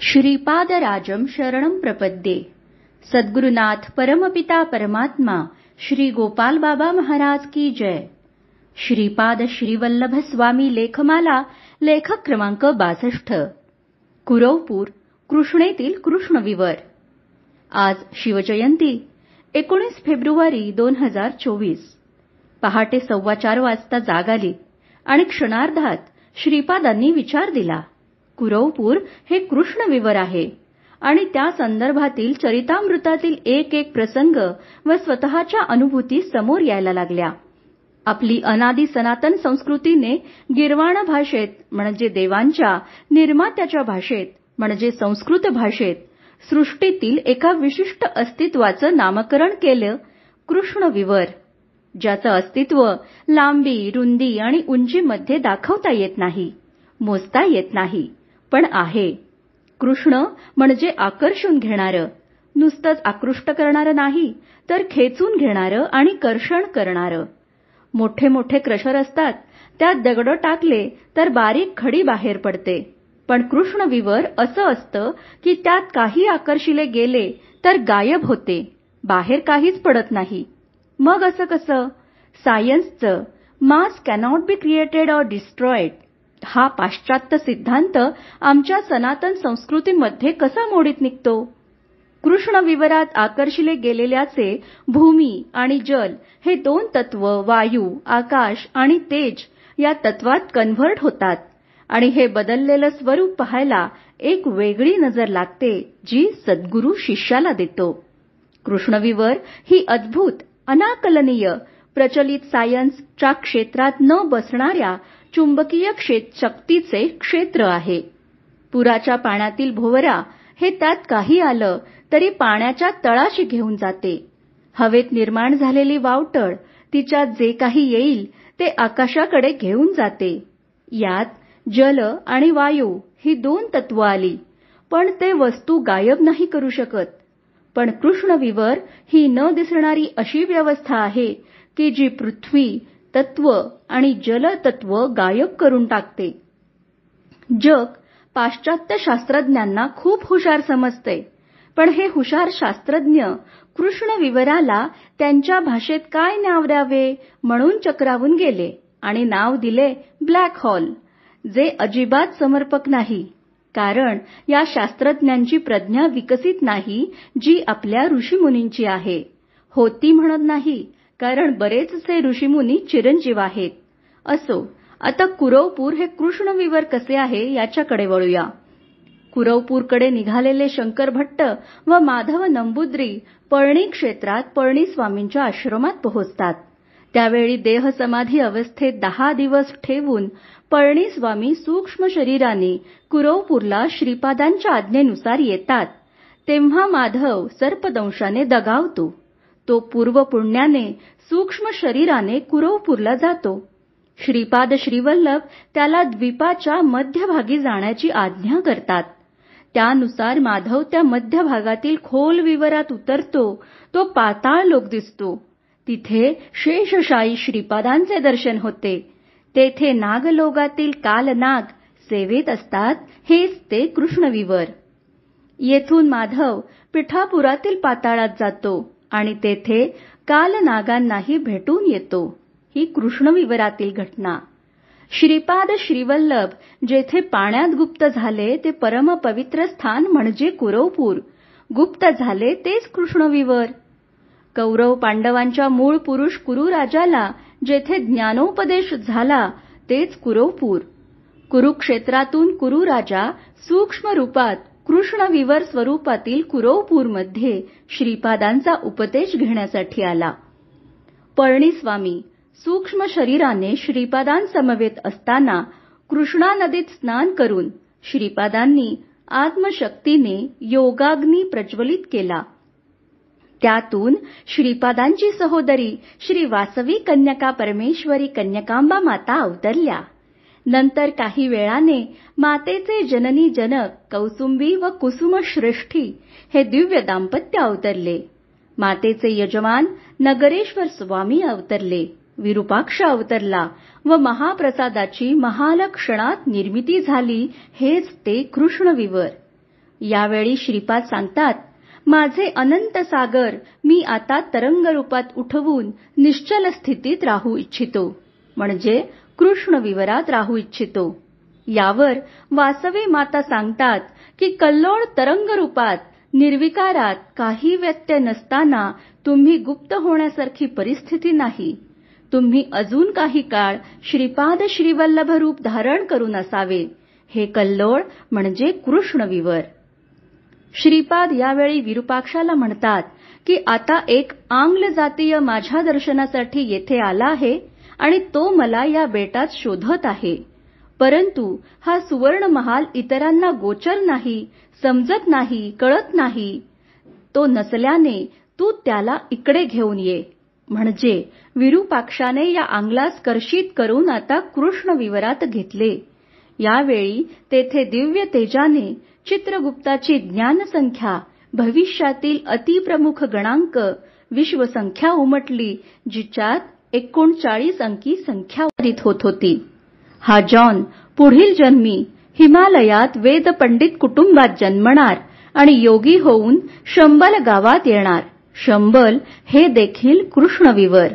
श्रीपादराजं शरणं प्रपद्ये. सद्गुरुनाथ परमपिता परमात्मा श्री गोपाल बाबा महाराज की जय. श्रीपाद श्रीवल्लभ स्वामी लेखमाला लेखक क्रमांक 62. कुरवपूर कृष्णेतील कृष्णविवर. आज शिवजयंती 19 फेब्रुवारी 2024. पहाटे 4:15 वाजता जाग आली आणि क्षणार्धात श्रीपादांनी विचार दिला. कुरवपूर हे कृष्णविवर आहे आणि त्या संदर्भातील चरितामृतातील एक एक प्रसंग व स्वतःच्या अनुभूती समोर यायला लागल्या. आपली अनादी सनातन संस्कृतीने गिरवाण भाषेत म्हणजे देवांच्या निर्मात्याच्या भाषेत म्हणजे संस्कृत भाषेत सृष्टीतील एका विशिष्ट अस्तित्वाचे नामकरण केले कृष्णविवर, ज्याचे अस्तित्व लांबी, रुंदी आणि उंचीमध्ये दाखवता येत नाही, मोजता येत नाही, पण आहे. कृष्ण म्हणजे आकर्षून घेणारे, नुसतेच आकृष्ट करणारे नाही तर खेचून घेणारे आणि कर्षण करणारे. मोठे मोठे क्रशर असतात, त्यात दगड टाकले तर बारीक खडी बाहेर पडते, पण कृष्णविवर असे असते की त्यात काही आकर्षिले गेले तर गायब होते, बाहेर काहीच पडत नाही. मग असं कसं? सायन्सचं mass cannot be created or destroyed हा पाश्चात्य सिद्धांत आमच्या सनातन संस्कृतीमध्ये कसा मोडीत निघतो? कृष्णविवरात आकर्षिले गेलेल्याचे भूमी आणि जल हे दोन तत्व वायू, आकाश आणि तेज या तत्वात कन्व्हर्ट होतात आणि हे बदललेले स्वरूप पाहायला एक वेगळी नजर लागते, जी सद्गुरू शिष्याला देतो. कृष्णविवर ही अद्भुत, अनाकलनीय, प्रचलित सायन्सच्या क्षेत्रात न बसणाऱ्या चुंबकीय शक्तीचे क्षेत्र आहे. पुराच्या पाण्यातील भोवरा हे त्यात काही आलं तरी पाण्याच्या तळाशी घेऊन जाते. हवेत निर्माण झालेली वावटळ तिच्यात जे काही येईल ते आकाशाकडे घेऊन जाते. यात जल आणि वायू ही दोन तत्व आली, पण ते वस्तू गायब नाही करू शकत. पण कृष्णविवर ही न दिसणारी अशी व्यवस्था आहे की जी पृथ्वी तत्व आणि जल तत्व गायब करून टाकते. जग पाश्चात्य शास्त्रज्ञांना खूप हुशार समजते, पण हे हुशार शास्त्रज्ञ कृष्णविवराला त्यांच्या भाषेत काय नाव द्यावे म्हणून चक्रावून गेले आणि नाव दिले ब्लॅक होल, जे अजिबात समर्पक नाही. कारण या शास्त्रज्ञांची प्रज्ञा विकसित नाही, जी आपल्या ऋषीमुनींची आहे. होती म्हणत नाही, कारण बरेचसे ऋषीमुनी चिरंजीव आहेत. असो, आता कुरवपूर हे कृष्णविवर कसे आहे याच्याकडे वळूया. कुरवपूरकडे निघालेले शंकर भट्ट व माधव नंबूद्री पळणी क्षेत्रात पळणीस्वामींच्या आश्रमात पोहोचतात. त्यावेळी देहसमाधी अवस्थेत 10 दिवस ठेवून पळणीस्वामी सूक्ष्म शरीराने कुरवपूरला श्रीपादांच्या आज्ञेनुसार येतात. तेव्हा माधव सर्पदंशाने दगावतो. तो पूर्वपुण्याने सूक्ष्म शरीराने कुरवपूरला जातो. श्रीपाद श्रीवल्लभ त्याला द्वीपाच्या मध्यभागी जाण्याची आज्ञा करतात. त्यानुसार माधव त्या मध्यभागातील खोल विवरात उतरतो. तो पाताळ लोक दिसतो. तिथे शेषशायी श्रीपादांचे दर्शन होते. तेथे नागलोकातील कालनाग सेवेत असतात. हेच ते कृष्णविवर. येथून माधव पिठापुरातील पाताळात जातो आणि तेथे कालनागांनाही भेटून येतो. ही कृष्णविवरातील घटना. श्रीपाद श्रीवल्लभ जेथे पाण्यात गुप्त झाले ते परमपवित्र स्थान म्हणजे कुरवपूर. गुप्त झाले तेच कृष्णविवर. कौरव पांडवांच्या मूळ पुरुष कुरुराजाला जेथे ज्ञानोपदेश झाला तेच कुरवपूर. कुरुक्षेत्रातून कुरुराजा सूक्ष्म रूपात कृष्णविवर स्वरूपातील कुरवपूरमध्ये श्रीपादांचा उपदेश घेण्यासाठी आला. पळणीस्वामी सूक्ष्म शरीराने श्रीपादांसमवेत असताना कृष्णा नदीत स्नान करून श्रीपादांनी आत्मशक्तीने योगाग्नी प्रज्वलित केला. त्यातून श्रीपादांची सहोदरी श्री वासवी कन्यका परमेश्वरी कन्यकांबा माता अवतरल्या. नंतर काही वेळाने मातेचे जननी जनक कौसुंबी व कुसुम श्रेष्ठी हे दिव्य दाम्पत्य अवतरले. मातेचे यजमान नगरेश्वर स्वामी अवतरले. विरूपाक्ष अवतरला व महाप्रसादाची महालक्षणात निर्मिती झाली. हेच ते कृष्णविवर. यावेळी श्रीपाद सांगतात, माझे अनंत सागर मी आता तरंग रूपात उठवून निश्चल स्थितीत राहू इच्छितो, म्हणजे कृष्ण विवरात राहू इच्छितो. यावर वासवी माता सांगतात की कल्लोळ तरंग रूपात निर्विकारात काही व्यत्यय नसताना तुम्ही गुप्त होण्यासारखी परिस्थिती नाही. तुम्ही अजून काही काळ श्रीपाद श्रीवल्लभ रूप धारण करून असावे. हे कल्लोळ म्हणजे कृष्णविवर. श्रीपाद यावेळी विरूपाक्षाला म्हणतात की आता एक आंग्ल जातीय माझ्या दर्शनासाठी येथे आला आहे आणि तो मला या बेटात शोधत आहे. परंतु हा सुवर्ण महाल इतरांना गोचर नाही, समजत नाही, कळत नाही. तो नसल्याने तू त्याला इकडे घेऊन ये. म्हणजे विरूपाक्षाने या आंगलास कर्षित करून आता कृष्ण विवरात घेतले. यावेळी तेथे दिव्य तेजाने चित्रगुप्ताची ज्ञानसंख्या, भविष्यातील अतिप्रमुख गणांक, विश्वसंख्या उमटली, जिच्यात 39 अंकी संख्या उदित होत होती. हा जॉन पुढील जन्मी हिमालयात वेदपंडित कुटुंबात जन्मणार आणि योगी होऊन शंबल गावात येणार. शंबल हे देखील कृष्णविवर.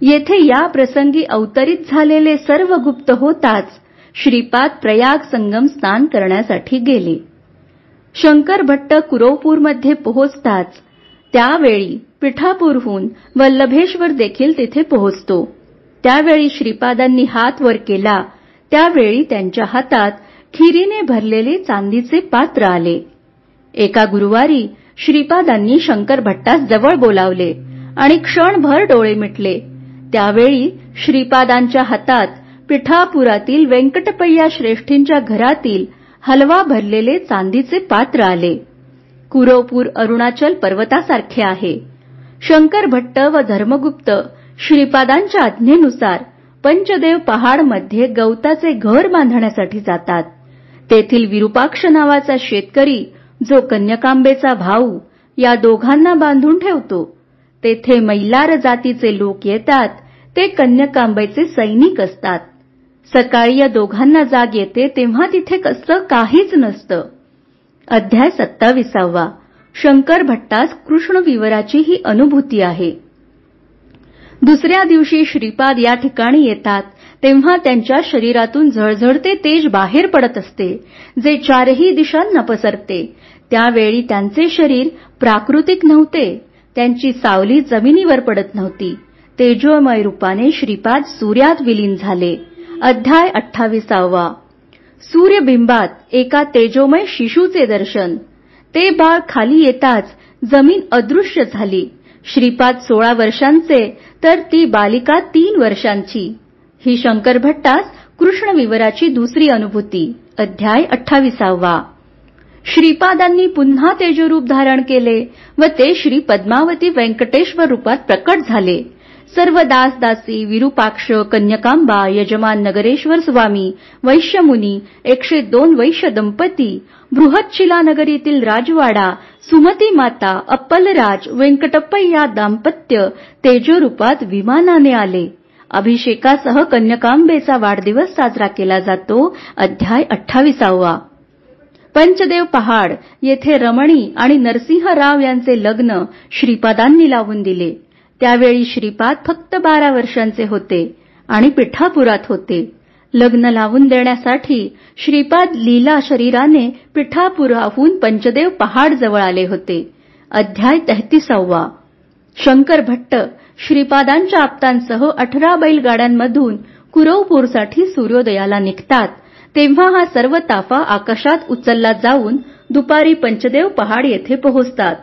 येथे या प्रसंगी अवतरित झालेले सर्व गुप्त होताच श्रीपाद प्रयाग संगम स्नान करण्यासाठी गेले. शंकर भट्ट कुरवपूरमध्ये पोहोचताच त्यावेळी पिठापूरहून वल्लभेश्वर देखील तिथे पोहोचतो. त्यावेळी श्रीपादांनी हात वर केला, त्यावेळी त्यांच्या हातात खिरीने भरलेले चांदीचे पात्र आले. एका गुरुवारी श्रीपादांनी शंकर भट्टास जवळ बोलावले आणि क्षणभर डोळे मिटले. त्यावेळी श्रीपादांच्या हातात पिठापुरातील व्यंकटपय्या श्रेष्ठींच्या घरातील हलवा भरलेले चांदीचे पात्र आले. कुरवपूर अरुणाचल पर्वतासारखे आहे. शंकर भट्ट व धर्मगुप्त श्रीपादांच्या आज्ञेनुसार पंचदेव पहाडमध्ये गवताचे घर बांधण्यासाठी जातात. तेथील विरूपाक्ष नावाचा शेतकरी, जो कन्यकांबेचा भाऊ, या दोघांना बांधून ठेवतो. तेथे मैलार जातीचे लोक येतात. ते कन्यकांबेचे सैनिक असतात. सकाळी या दोघांना जाग येते तेव्हा तिथे कसं काहीच नसतं. अध्याय 27. शंकर भट्टास कृष्णविवराची ही अनुभूती आहे. दुसऱ्या दिवशी श्रीपाद या ठिकाणी येतात तेव्हा त्यांच्या शरीरातून झळझळते तेज बाहेर पडत असते, जे चारही दिशांना पसरते. त्यावेळी त्यांचे शरीर प्राकृतिक नव्हते. त्यांची सावली जमिनीवर पडत नव्हती. तेजोमय रूपाने श्रीपाद सूर्यात विलीन झाले. अध्याय 28. सूर्यबिंबात एका तेजोमय शिशूचे दर्शन. ते बाळ खाली येताच जमीन अदृश्य झाली. श्रीपाद 16 वर्षांचे तर ती बालिका 3 वर्षांची. ही शंकर भट्टास कृष्णविवराची दुसरी अनुभूती. अध्याय 28. श्रीपादांनी पुन्हा तेजरूप धारण केले व ते श्री पद्मावती व्यंकटेश्वर रूपात प्रकट झाले. सर्व दासदासी, विरूपाक्ष, कन्यकांबा, यजमान नगरेश्वर स्वामी, वैश्यमुनी, 102 वैश्य दंपती, बृहच्छिला नगरीतील राजवाडा, सुमती माता, अप्पलराज, व्यंकटप्पय्या दाम्पत्य तेजोरूपात विमानाने आले. अभिषेकासह कन्यकांबेचा वाढदिवस साजरा केला जातो. अध्याय 28. पंचदेव पहाड येथे रमणी आणि नरसिंहराव यांचे लग्न श्रीपादांनी लावून दिले. त्यावेळी श्रीपाद फक्त 12 वर्षांचे होते आणि पिठापुरात होते. लग्न लावून देण्यासाठी श्रीपाद लीला शरीराने पिठापुराहून पंचदेव पहाड जवळ आले होते. अध्याय 33. शंकर भट्ट श्रीपादांच्या आप्तांसह 18 बैलगाड्यांमधून कुरवपूरसाठी सूर्योदयाला निघतात. तेव्हा हा सर्व ताफा आकाशात उचलला जाऊन दुपारी पंचदेव पहाड येथे पोहोचतात.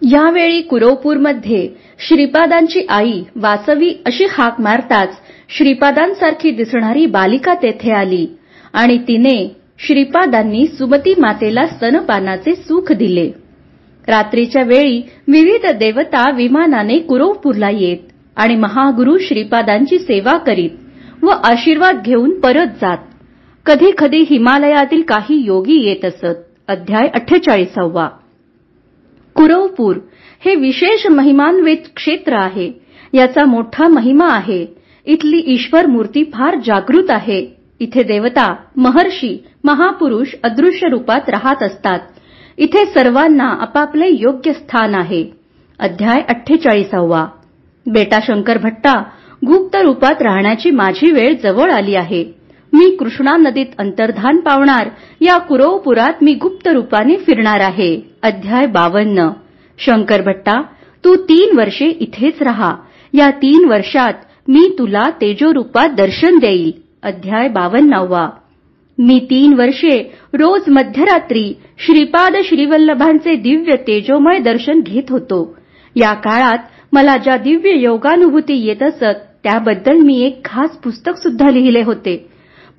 यावेळी कुरवपूरमध्ये श्रीपादांची आई वासवी अशी हाक मारताच श्रीपादांसारखी दिसणारी बालिका तेथे आली आणि तिने श्रीपादांनी सुमती मातेला स्तनपानाचे सुख दिले. रात्रीच्या वेळी विविध देवता विमानाने कुरवपूरला येत आणि महागुरु श्रीपादांची सेवा करीत व आशीर्वाद घेऊन परत जात. कधी कधी हिमालयातील काही योगी येत असत. अध्याय 48. कुरवपूर हे विशेष महिमान्वित क्षेत्र आहे. याचा मोठा महिमा आहे. इथली ईश्वर मूर्ती फार जागृत आहे. इथे देवता, महर्षी, महापुरुष अदृश्य रूपात राहत असतात. इथे सर्वांना आपापले योग्य स्थान आहे. अध्याय 48. बेटा शंकर भट्टा, गुप्त रूपात राहण्याची माझी वेळ जवळ आली आहे. मी कृष्णा नदीत अंतर्धान पावणार या कुरवपुरात मी गुप्त रूपाने फिरणार आहे. अध्याय 52. शंकर भट्टा, तू 3 वर्षे इथेच राहा. या 3 वर्षात मी तुला तेजोरूपात दर्शन देईल. अध्याय 52. मी 3 वर्षे रोज मध्यरात्री श्रीपाद श्रीवल्लभांचे दिव्य तेजोमय दर्शन घेत होतो. या काळात मला ज्या दिव्य योगानुभूती येत असत त्याबद्दल मी एक खास पुस्तक सुद्धा लिहिले होते.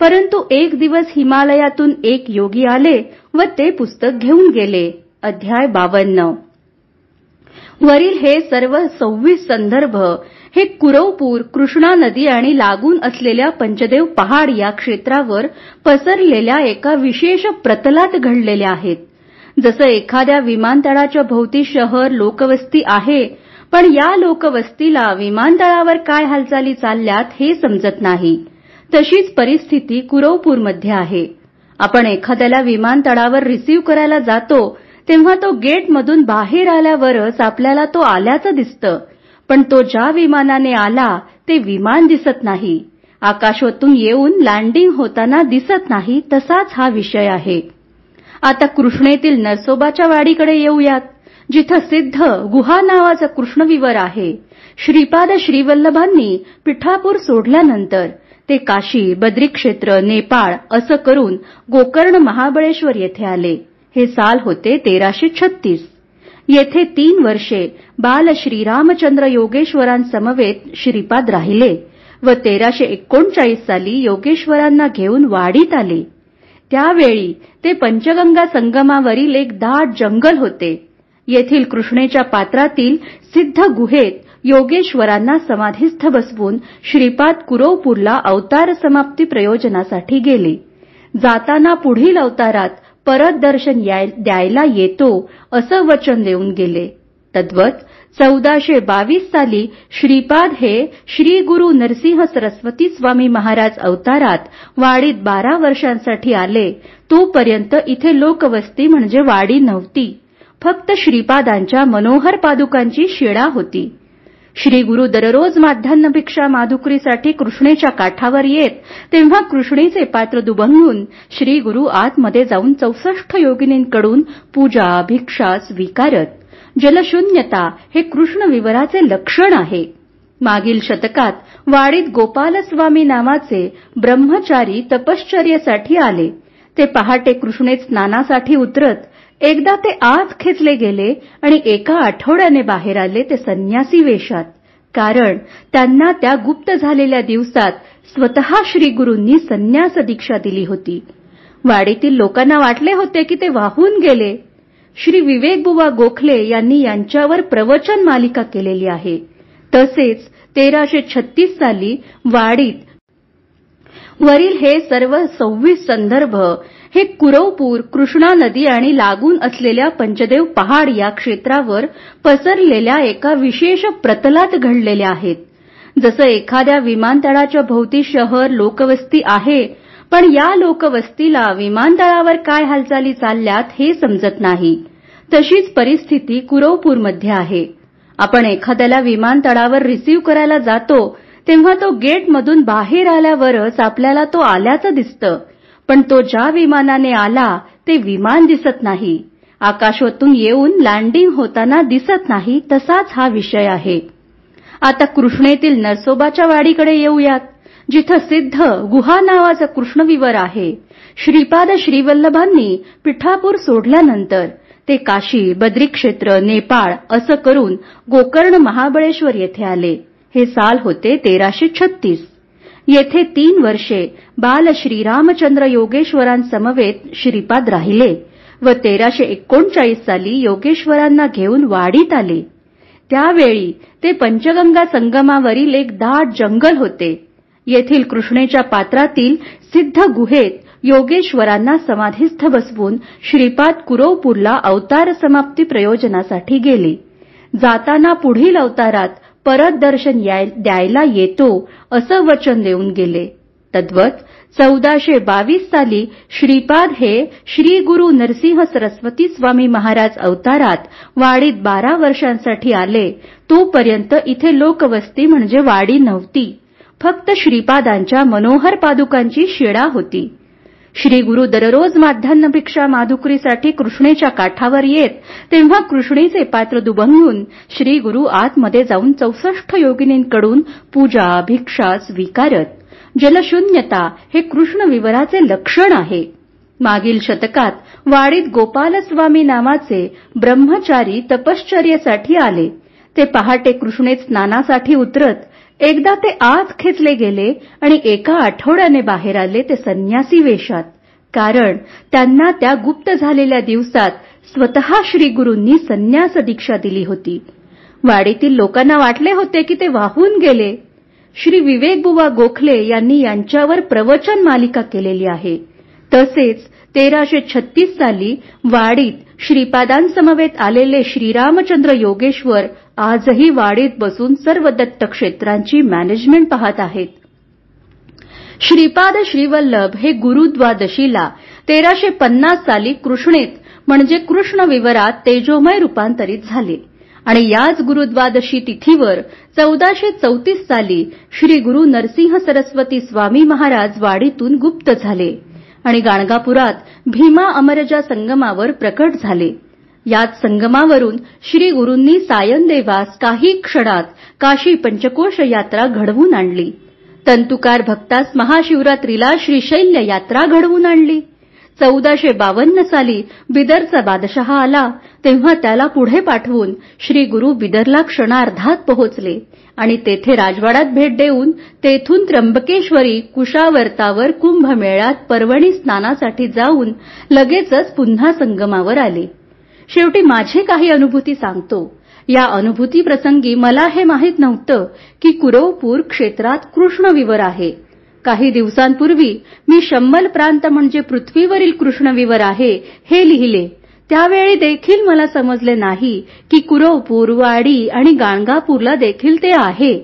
परंतु एक दिवस हिमालयातून एक योगी आले व ते पुस्तक घेऊन गेले. अध्याय 52. वरील हे सर्व 26 संदर्भ हे कुरवपूर, कृष्णा नदी आणि लागून असलेल्या पंचदेव पहाड या क्षेत्रावर पसरलेल्या एका विशेष प्रतलात घडलेले आहेत. जसं एखाद्या विमानतळाच्या भोवती शहर, लोकवस्ती आहे, पण या लोकवस्तीला विमानतळावर काय हालचाली चालल्यात हे समजत नाही, तशीच परिस्थिती कुरवपूरमध्ये आहे. आपण एखाद्याला विमानतळावर रिसीव्ह करायला जातो तेव्हा तो गेटमधून बाहेर आल्यावरच आपल्याला तो आल्याचं दिसतं, पण तो ज्या विमानाने आला ते विमान दिसत नाही. आकाशातून येऊन लँडिंग होताना दिसत नाही, तसाच हा विषय आहे. आता कृष्णेतील नरसोबाच्या वाडीकडे येऊयात, जिथं सिद्ध गुहा नावाचा कृष्णविवर आहे. श्रीपाद श्रीवल्लभांनी पिठापूर सोडल्यानंतर ते काशी, बद्रीक्षेत्र, नेपाळ असं करून गोकर्ण महाबळेश्वर येथे आले. हे साल होते 1336. येथे 3 वर्षे बाल श्रीरामचंद्र योगेश्वरांसमवेत श्रीपाद राहिले व 1339 साली योगेश्वरांना घेऊन वाडीत आले. त्यावेळी ते पंचगंगा संगमावरील एक दाट जंगल होते. येथील कृष्णेच्या पात्रातील सिद्ध गुहेत योगेश्वरांना समाधीस्थ बसवून श्रीपाद कुरवपूरला अवतार समाप्ती प्रयोजनासाठी गेले. जाताना पुढील अवतारात परत दर्शन द्यायला येतो असं वचन देऊन गेले. तद्वत 1422 साली श्रीपाद हे श्री गुरु नरसिंह सरस्वती स्वामी महाराज अवतारात वाडीत 12 वर्षांसाठी आले. तोपर्यंत इथे लोकवस्ती म्हणजे वाडी नव्हती, फक्त श्रीपादांच्या मनोहर पादुकांची शिळा होती. श्री गुरु दररोज माध्यान्ह भिक्षा माधुकरीसाठी कृष्णेच्या काठावर येत तेव्हा कृष्णेचे पात्र दुभंगून श्री गुरु आतमध्ये जाऊन 64 योगिनींकडून पूजा, भिक्षा स्वीकारत. जलशून्यता हे कृष्णविवराचे लक्षण आहे. मागील शतकात वाडीत गोपालस्वामी नावाचे ब्रह्मचारी तपश्चर्येसाठी आले. ते पहाटे कृष्णेत स्नानासाठी उतरत. एकदा ते आत खेचले गेले आणि एका आठवड्याने बाहेर आले ते संन्यासी वेशात, कारण त्यांना त्या गुप्त झालेल्या दिवसात स्वतः श्री गुरूंनी संन्यास दीक्षा दिली होती. वाडीतील लोकांना वाटले होते की ते वाहून गेले. श्री विवेकबुवा गोखले यांनी यांच्यावर प्रवचन मालिका केलेली आहे. तसेच 1336 साली वाडीत वरील हे सर्व 26 संदर्भ हे कुरवपूर, कृष्णा नदी आणि लागून असलेल्या पंचदेव पहाड या क्षेत्रावर पसरलेल्या एका विशेष प्रतलात घडलेले आहेत. जसं एखाद्या विमानतळाच्या भोवती शहर, लोकवस्ती आहे, पण या लोकवस्तीला विमानतळावर काय हालचाली चालल्यात हे समजत नाही, तशीच परिस्थिती कुरवपूरमध्ये आहे. आपण एखाद्याला विमानतळावर रिसीव्ह करायला जातो तेव्हा तो गेटमधून बाहेर आल्यावरच आपल्याला तो आल्याचं दिसतं, पण तो ज्या विमानाने आला ते विमान दिसत नाही. आकाशातून येऊन लँडिंग होताना दिसत नाही, तसाच हा विषय आहे. आता कृष्णेतील नरसोबाच्या वाडीकडे येऊयात, जिथं सिद्ध गुहा नावाचा कृष्णविवर आहे. श्रीपाद श्रीवल्लभांनी पिठापूर सोडल्यानंतर ते काशी, बद्रीक्षेत्र, नेपाळ असं करून गोकर्ण महाबळेश्वर येथे आले. हे साल होते 1336. येथे 3 वर्षे बाल श्रीरामचंद्र योगेश्वरांसमवेत श्रीपाद राहिले व 1339 साली योगेश्वरांना घेऊन वाडीत आले. त्यावेळी ते पंचगंगा संगमावरील एक दाट जंगल होते. येथील कृष्णेच्या पात्रातील सिद्ध गुहेत योगेश्वरांना समाधीस्थ बसवून श्रीपाद कुरवपूरला अवतार समाप्ती प्रयोजनासाठी गेले. जाताना पुढील अवतारात परत दर्शन द्यायला येतो असं वचन देऊन गेले. तद्वत 1422 साली श्रीपाद हे श्री गुरु नरसिंह सरस्वती स्वामी महाराज अवतारात वाडीत 12 वर्षांसाठी आले. तोपर्यंत इथे लोकवस्ती म्हणजे वाडी नव्हती. फक्त श्रीपादांच्या मनोहर पादुकांची शिडा होती. श्री गुरु दररोज माध्यान्हभिक्षा माधुकरीसाठी कृष्णेच्या काठावर येत तेव्हा कृष्णेचे पात्र दुभंगून श्री गुरु आतमध्ये जाऊन 64 योगिनींकडून पूजा भिक्षा स्वीकारत. जलशून्यता हे कृष्ण विवराचे लक्षण आहे. मागील शतकात वाडीत गोपालस्वामी नावाचे ब्रह्मचारी तपश्चर्येसाठी आले. ते पहाटे कृष्णेत स्नानासाठी उतरत. एकदा ते आत खेचले गेले आणि एका आठवड्याने बाहेर आले ते संन्यासी वेशात. कारण त्यांना त्या गुप्त झालेल्या दिवसात स्वतः श्री गुरूंनी संन्यास दीक्षा दिली होती. वाडीतील लोकांना वाटले होते की ते वाहून गेले. श्री विवेकबुवा गोखले यांनी यांच्यावर प्रवचन मालिका केलेली आहे. तसेच 1336 साली वाडीत श्रीपादांसमवेत आलेले श्रीरामचंद्र योगेश्वर आजही वाडीत बसून सर्व दत्तक्षेत्रांची मॅनेजमेंट पाहत आहेत. श्रीपाद श्रीवल्लभ हे गुरुद्वादशीला 1350 साली कृष्णेत म्हणजे कृष्ण विवरात तेजोमय रूपांतरित झाले आणि याच गुरुद्वादशी तिथीवर 1434 साली श्री गुरु नरसिंह सरस्वती स्वामी महाराज वाडीतून गुप्त झाले आणि गाणगापुरात भीमा अमरजा संगमावर प्रकट झाले. याच संगमावरून श्री गुरूंनी सायनदेवास काही क्षणात काशी पंचकोश यात्रा घडवून आणली. तंतुकार भक्तास महाशिवरात्रीला श्रीशैल्य यात्रा घडवून आणली. 1452 साली बिदरचा बादशहा आला तेव्हा त्याला पुढे पाठवून श्री गुरु बिदरला क्षणार्धात पोहोचले आणि तेथे राजवाड्यात भेट देऊन तेथून त्र्यंबकेश्वरी कुशावर्तावर कुंभमेळ्यात पर्वणी स्नानासाठी जाऊन लगेचच पुन्हा संगमावर आले. शेवटी माझी काही अनुभूती सांगतो. या अनुभूती प्रसंगी मला हे माहीत नव्हतं की कुरवपूर क्षेत्रात कृष्णविवर आहे. काही दिवसांपूर्वी मी शम्मल प्रांत म्हणजे पृथ्वीवरील कृष्णविवर आहे हे लिहिले. त्यावेळी देखील मला समजले नाही की कुरवपूर वाडी आणि गाणगापूरला देखील ते आहे.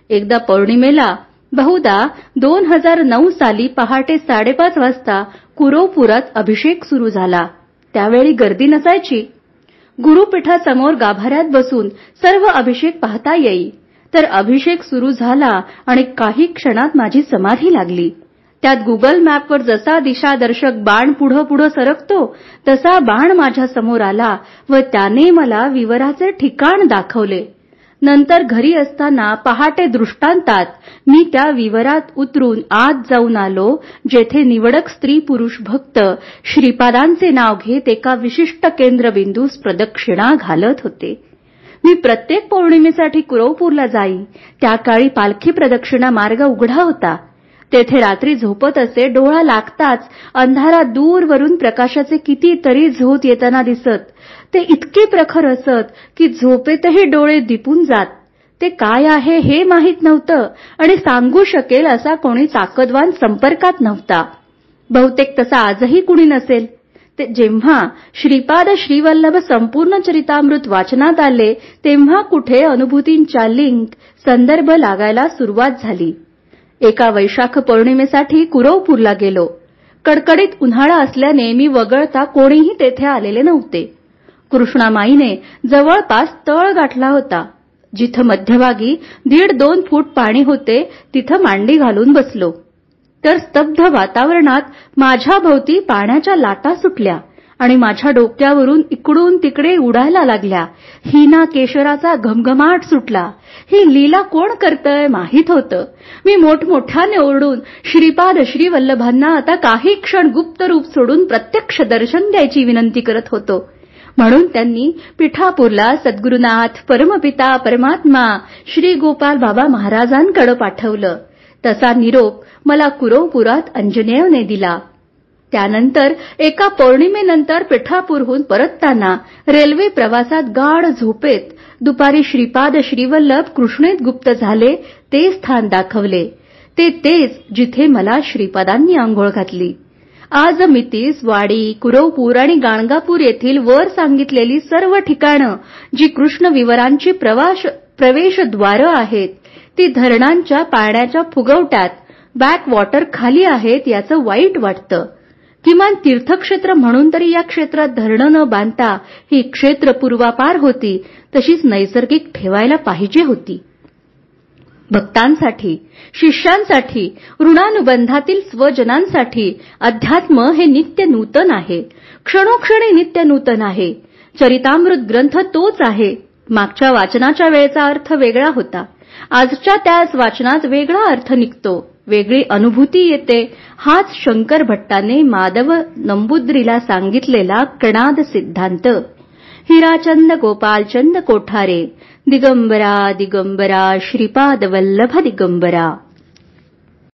एकदा पौर्णिमेला बहुधा 2009 साली पहाटे 5:30 वाजता कुरवपुरात अभिषेक सुरू झाला. त्यावेळी गर्दी नसायची. गुरुपीठासमोर गाभाऱ्यात बसून सर्व अभिषेक पाहता येई. तर अभिषेक सुरू झाला आणि काही क्षणात माझी समाधी लागली. त्यात गुगल मॅपवर जसा दिशादर्शक बाण पुढे सरकतो तसा बाण माझ्या समोर आला व त्याने मला विवराचे ठिकाण दाखवले. नंतर घरी असताना पहाटे दृष्टांतात मी त्या विवरात उतरून आत जाऊन आलो जेथे निवडक स्त्री पुरुष भक्त श्रीपादांचे नाव घेत एका विशिष्ट केंद्रबिंदूस प्रदक्षिणा घालत होते. मी प्रत्येक पौर्णिमेसाठी कुरवपूरला जाई. त्या काळी पालखी प्रदक्षिणा मार्ग उघडा होता. तेथे रात्री झोपत असे. डोळा लागताच अंधारात दूरवरून प्रकाशाचे कितीतरी झोत येताना दिसत. ते इतके प्रखर असत की झोपेतही डोळे दिपून जात. ते काय आहे हे माहीत नव्हतं आणि सांगू शकेल असा कोणी ताकदवान संपर्कात नव्हता. बहुतेक तसा आजही कुणी नसेल. ते जेव्हा श्रीपाद श्रीवल्लभ संपूर्ण चरितामृत वाचनात आले तेव्हा कुठे अनुभूतींच्या लिंक संदर्भ लागायला सुरुवात झाली. एका वैशाख पौर्णिमेसाठी कुरवपूरला गेलो. कडकडीत उन्हाळा असल्याने मी वगळता कोणीही तेथे आलेले नव्हते. कृष्णामाईने जवळपास तळ गाठला होता. जिथं मध्यभागी 1.5-2 फूट पाणी होते तिथं मांडी घालून बसलो. तर स्तब्ध वातावरणात माझ्या भोवती पाण्याच्या लाटा सुटल्या आणि माझ्या डोक्यावरून इकडून तिकडे उडायला लागल्या. हिना केशराचा घमघमाट सुटला. ही लीला कोण करतंय माहीत होतं. मी मोठमोठ्याने ओरडून श्रीपाद श्रीवल्लभांना आता काही क्षण गुप्त रूप सोडून प्रत्यक्ष दर्शन द्यायची विनंती करत होतो. म्हणून त्यांनी पिठापूरला सद्गुरुनाथ परमपिता परमात्मा श्री गोपाल बाबा महाराजांकडे पाठवलं. तसा निरोप मला कुरवपुरात अंजनेयने दिला. त्यानंतर एका पौर्णिमेनंतर पिठापूरहून परतताना रेल्वे प्रवासात गाढ झोपेत दुपारी श्रीपाद श्रीवल्लभ कृष्णेत गुप्त झाले ते स्थान दाखवले. ते तेच जिथे मला श्रीपादांनी अंघोळ घातली. आज मितीस वाडी, कुरवपूर आणि गाणगापूर येथील वर सांगितलेली सर्व ठिकाणं जी कृष्ण विवरांची प्रवेशद्वारं आहेत ती धरणांच्या पाण्याच्या फुगवट्यात बॅक वॉटर खाली आहेत याचं वाईट वाटतं. किमान तीर्थक्षेत्र म्हणून तरी या क्षेत्रात धरणं न बांधता ही क्षेत्र पूर्वापार होती तशीच नैसर्गिक ठेवायला पाहिजे होती. भक्तांसाठी, शिष्यांसाठी, ऋणानुबंधातील स्वजनांसाठी अध्यात्म हे नित्य नूतन आहे. क्षणोक्षणी नित्य नूतन आहे. चरितामृत ग्रंथ तोच आहे. मागच्या वाचनाच्या वेळेचा अर्थ वेगळा होता. आजच्या त्याच वाचनात वेगळा अर्थ निघतो, वेगळी अनुभूती येते. हाच शंकर भट्टाने माधव नंबूद्रीला सांगितलेला कणाद सिद्धांत. हिराचंद गोपालचंद कोठारे, दिगंबरा दिगंबरा श्रीपाद वल्लभ दिगंबरा.